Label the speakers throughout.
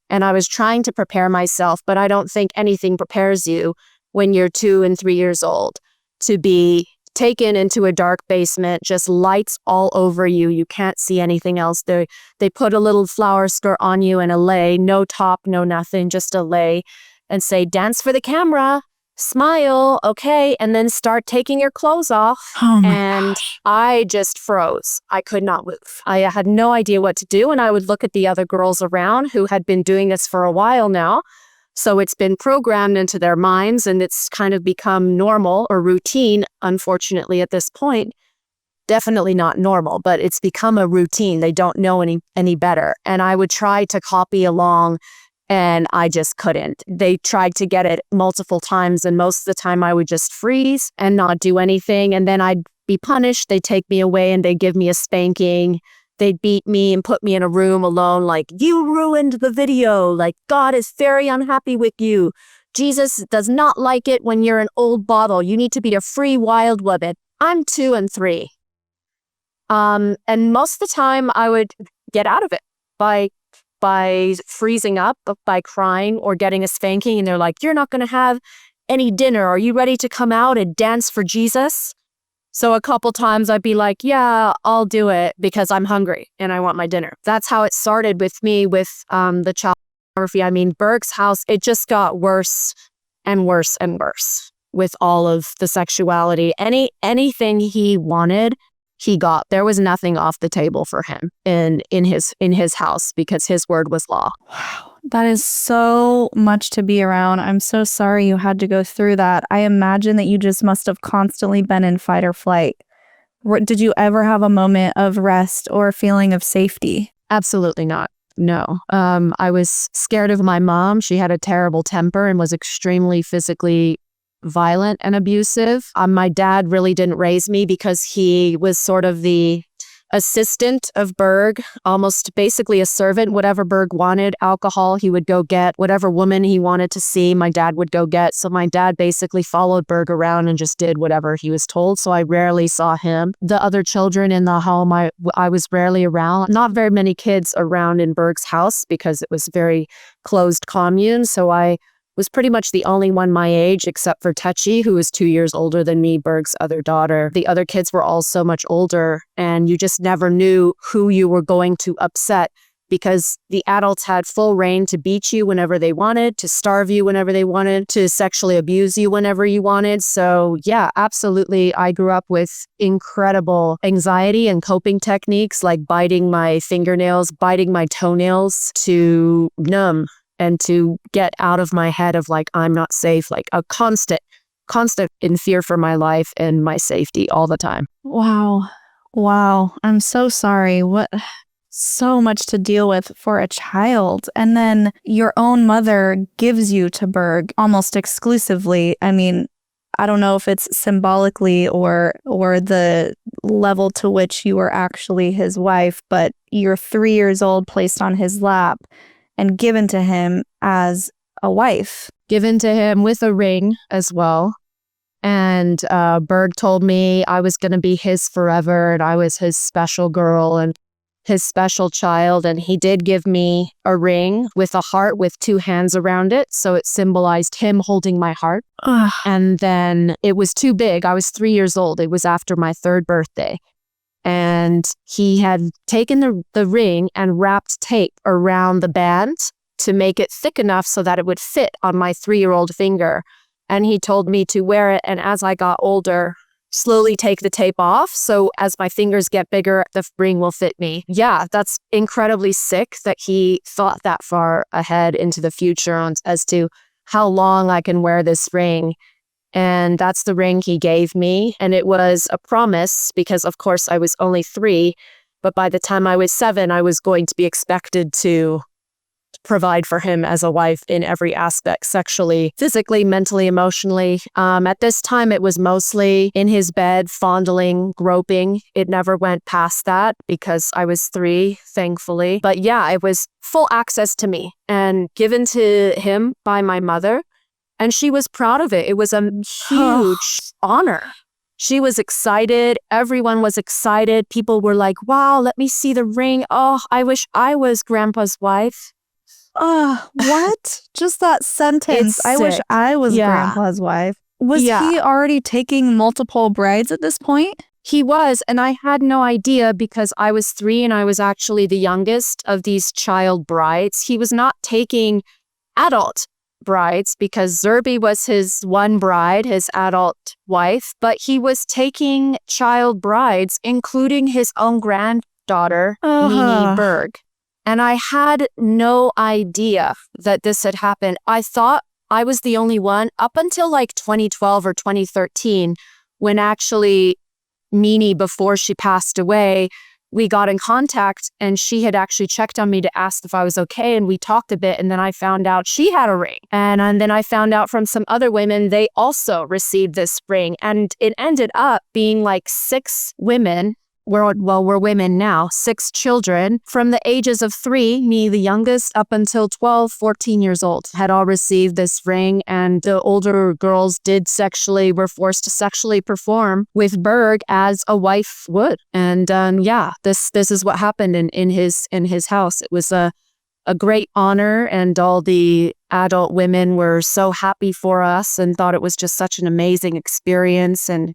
Speaker 1: And I was trying to prepare myself, but I don't think anything prepares you when you're 2 and 3 years old to be taken into a dark basement, just lights all over you. You can't see anything else. They put a little flower skirt on you and a lei, no top, no nothing, just a lei, and say, dance for the camera, smile, okay, and then start taking your clothes off.
Speaker 2: Oh my
Speaker 1: and
Speaker 2: gosh.
Speaker 1: I just froze. I could not move. I had no idea what to do, and I would look at the other girls around who had been doing this for a while now. So it's been programmed into their minds, and it's kind of become normal or routine, unfortunately, at this point. Definitely not normal, but it's become a routine. They don't know any better. And I would try to copy along, and I just couldn't. They tried to get it multiple times, and most of the time I would just freeze and not do anything. And then I'd be punished. They'd take me away and they'd give me a spanking. They'd beat me and put me in a room alone, like, you ruined the video. Like, God is very unhappy with you. Jesus does not like it when you're an old bottle. You need to be a free wild woman. I'm 2 and 3. And most of the time I would get out of it by freezing up, by crying or getting a spanking. And they're like, you're not going to have any dinner. Are you ready to come out and dance for Jesus? So a couple times I'd be like, yeah, I'll do it because I'm hungry and I want my dinner. That's how it started with me with the child pornography. I mean, Berg's house, it just got worse and worse and worse with all of the sexuality. Anything he wanted, he got. There was nothing off the table for him in his house because his word was law.
Speaker 2: Wow, that is so much to be around. I'm so sorry you had to go through that. I imagine that you just must have constantly been in fight or flight. Did you ever have a moment of rest or a feeling of safety?
Speaker 1: Absolutely not. No. I was scared of my mom. She had a terrible temper and was extremely physically violent and abusive. My dad really didn't raise me because he was sort of the assistant of Berg, almost basically a servant. Whatever Berg wanted, alcohol, he would go get. Whatever woman he wanted to see, my dad would go get. So my dad basically followed Berg around and just did whatever he was told. So I rarely saw him. The other children in the home, I was rarely around. Not very many kids around in Berg's house because it was a very closed commune. So I was pretty much the only one my age except for Techi, who was 2 years older than me, Berg's other daughter. The other kids were all so much older, and you just never knew who you were going to upset because the adults had full reign to beat you whenever they wanted, to starve you whenever they wanted, to sexually abuse you whenever you wanted. So yeah, absolutely. I grew up with incredible anxiety and coping techniques like biting my fingernails, biting my toenails to numb and to get out of my head of like, I'm not safe, like a constant in fear for my life and my safety all the time.
Speaker 2: Wow. I'm so sorry. So much to deal with for a child. And then your own mother gives you to Berg almost exclusively. I mean, I don't know if it's symbolically or the level to which you were actually his wife, but you're 3 years old, placed on his lap and given to him as a wife.
Speaker 1: Given to him with a ring as well. And Berg told me I was going to be his forever and I was his special girl and his special child. And he did give me a ring with a heart with 2 hands around it. So it symbolized him holding my heart.
Speaker 2: Ugh.
Speaker 1: And then it was too big. I was 3 years old. It was after my 3rd birthday. And he had taken the ring and wrapped tape around the band to make it thick enough so that it would fit on my 3-year-old finger. And he told me to wear it. And as I got older, slowly take the tape off. So as my fingers get bigger, the ring will fit me. Yeah, that's incredibly sick that he thought that far ahead into the future as to how long I can wear this ring. And that's the ring he gave me. And it was a promise because, of course, I was only 3. But by the time I was 7, I was going to be expected to provide for him as a wife in every aspect, sexually, physically, mentally, emotionally. At this time, it was mostly in his bed, fondling, groping. It never went past that because I was 3, thankfully. But yeah, it was full access to me and given to him by my mother. And she was proud of it. It was a huge honor. She was excited. Everyone was excited. People were like, wow, let me see the ring. Oh, I wish I was Grandpa's wife.
Speaker 2: What? Just that sentence.
Speaker 1: It's
Speaker 2: I wish
Speaker 1: sick.
Speaker 2: I was
Speaker 1: Yeah.
Speaker 2: grandpa's wife. Was
Speaker 1: Yeah.
Speaker 2: he already taking multiple brides at this point?
Speaker 1: He was, and I had no idea because I was 3 and I was actually the youngest of these child brides. He was not taking adult brides because Zerby was his one bride, his adult wife, but he was taking child brides, including his own granddaughter, Mimi Berg. And I had no idea that this had happened. I thought I was the only one up until like 2012 or 2013, when actually Mimi, before she passed away, we got in contact and she had actually checked on me to ask if I was okay. And we talked a bit. And then I found out she had a ring. And then I found out from some other women, they also received this ring. And it ended up being like 6 women. We're women now, 6 children from the ages of 3, me the youngest, up until 12, 14 years old, had all received this ring. And the older girls were forced to sexually perform with Berg as a wife would. And this is what happened in his house. It was a great honor, and all the adult women were so happy for us and thought it was just such an amazing experience. And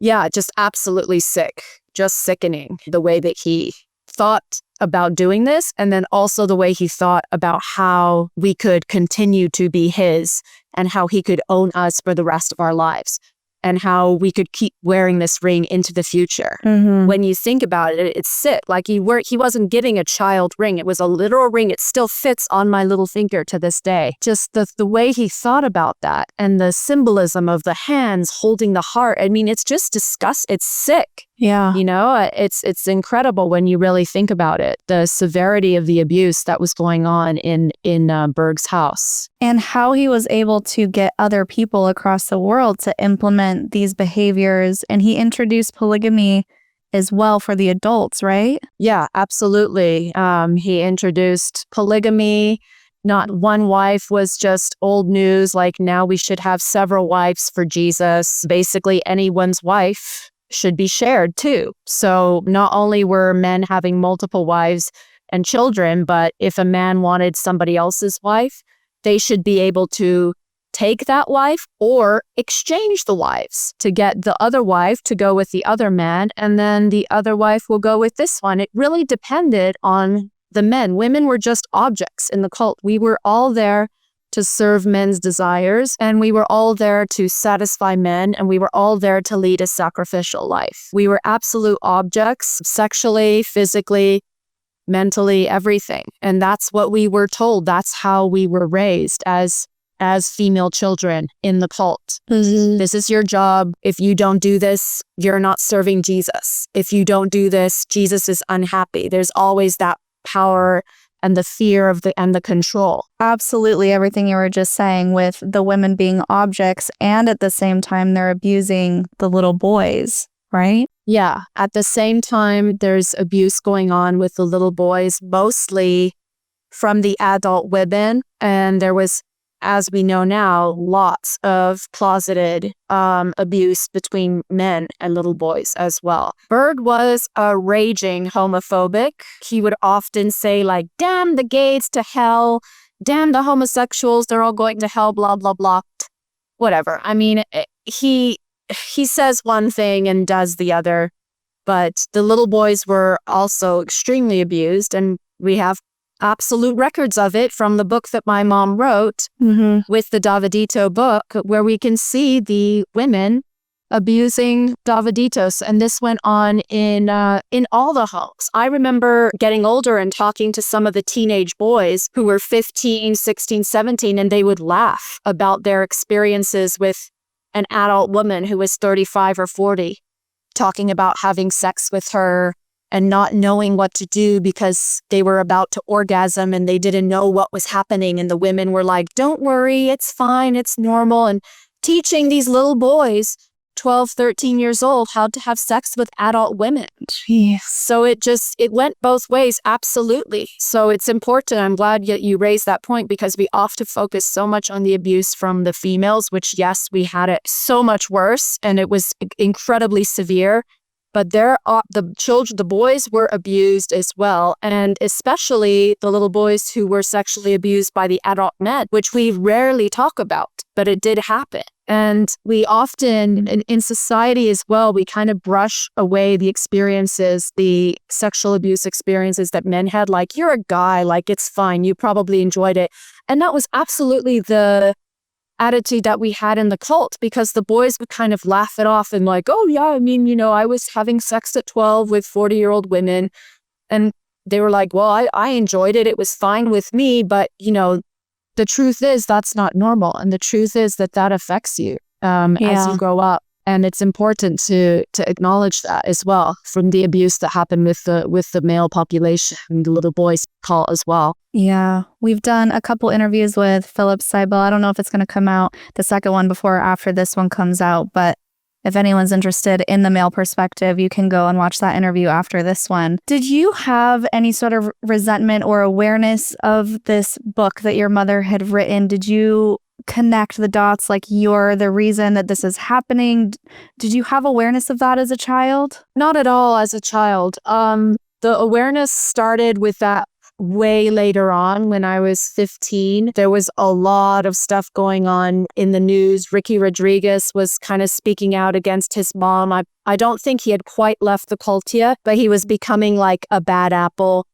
Speaker 1: yeah, just absolutely sick. Just sickening the way that he thought about doing this, and then also the way he thought about how we could continue to be his and how he could own us for the rest of our lives and how we could keep wearing this ring into the future.
Speaker 2: Mm-hmm.
Speaker 1: When you think about it, it's sick. Like he wasn't getting a child ring. It was a literal ring. It still fits on my little finger to this day. Just the way he thought about that and the symbolism of the hands holding the heart. I mean, it's just disgusting. It's sick.
Speaker 2: Yeah.
Speaker 1: You know, it's incredible when you really think about it, the severity of the abuse that was going on in Berg's house.
Speaker 2: And how he was able to get other people across the world to implement these behaviors. And he introduced polygamy as well for the adults, right?
Speaker 1: Yeah, absolutely. He introduced polygamy. Not one wife was just old news, like now we should have several wives for Jesus. Basically, anyone's wife should be shared too. So not only were men having multiple wives and children, but if a man wanted somebody else's wife, they should be able to take that wife or exchange the wives to get the other wife to go with the other man, and then the other wife will go with this one. It really depended on the men. Women were just objects in the cult. We were all there to serve men's desires, and we were all there to satisfy men, and we were all there to lead a sacrificial life. We were absolute objects, sexually, physically, mentally, everything. And that's what we were told. That's how we were raised as female children in the cult. Mm-hmm. This is your job. If you don't do this, you're not serving Jesus. If you don't do this, Jesus is unhappy. There's always that power and the fear of the control.
Speaker 2: Absolutely, everything you were just saying with the women being objects, and at the same time they're abusing the little boys, right?
Speaker 1: Yeah. At the same time, there's abuse going on with the little boys, mostly from the adult women. And there was, as we know now, lots of closeted abuse between men and little boys as well. Berg was a raging homophobic. He would often say like, damn the gays to hell, damn the homosexuals, they're all going to hell, blah, blah, blah. Whatever. I mean, he says one thing and does the other, but the little boys were also extremely abused, and we have absolute records of it from the book that my mom wrote with the Davidito Book, where we can see the women abusing Daviditos. And this went on in all the homes. I remember getting older and talking to some of the teenage boys who were 15, 16, 17, and they would laugh about their experiences with an adult woman who was 35 or 40, talking about having sex with her and not knowing what to do because they were about to orgasm and they didn't know what was happening. And the women were like, don't worry, it's fine, it's normal. And teaching these little boys, 12, 13 years old, how to have sex with adult women.
Speaker 2: Jeez.
Speaker 1: So it went both ways, absolutely. So it's important. I'm glad you raised that point, because we often focus so much on the abuse from the females, which yes, we had it so much worse and it was incredibly severe. but there are the boys were abused as well, and especially the little boys who were sexually abused by the adult men, which we rarely talk about, but it did happen. And we often, in society as well, we kind of brush away the experiences, the sexual abuse experiences that men had. Like, you're a guy, like, it's fine, you probably enjoyed it. And that was absolutely the attitude that we had in the cult, because the boys would kind of laugh it off and like, oh yeah, I mean, I was having sex at 12 with 40-year-old women. And they were like, well, I enjoyed it. It was fine with me. But, the truth is that's not normal. And the truth is that affects you as you grow up. And it's important to acknowledge that as well, from the abuse that happened with the male population, the little boys cult as well.
Speaker 2: Yeah. We've done a couple interviews with Philip Seibel. I don't know if it's going to come out, the second one, before or after this one comes out, but if anyone's interested in the male perspective, you can go and watch that interview after this one. Did you have any sort of resentment or awareness of this book that your mother had written? Did you connect the dots, like you're the reason that this is happening? Did you have awareness of that as a child?
Speaker 1: Not at all as a child. The awareness started with that way later on when I was 15. There was a lot of stuff going on in the news. Ricky Rodriguez was kind of speaking out against his mom. I don't think he had quite left the cult yet, but he was becoming like a bad apple.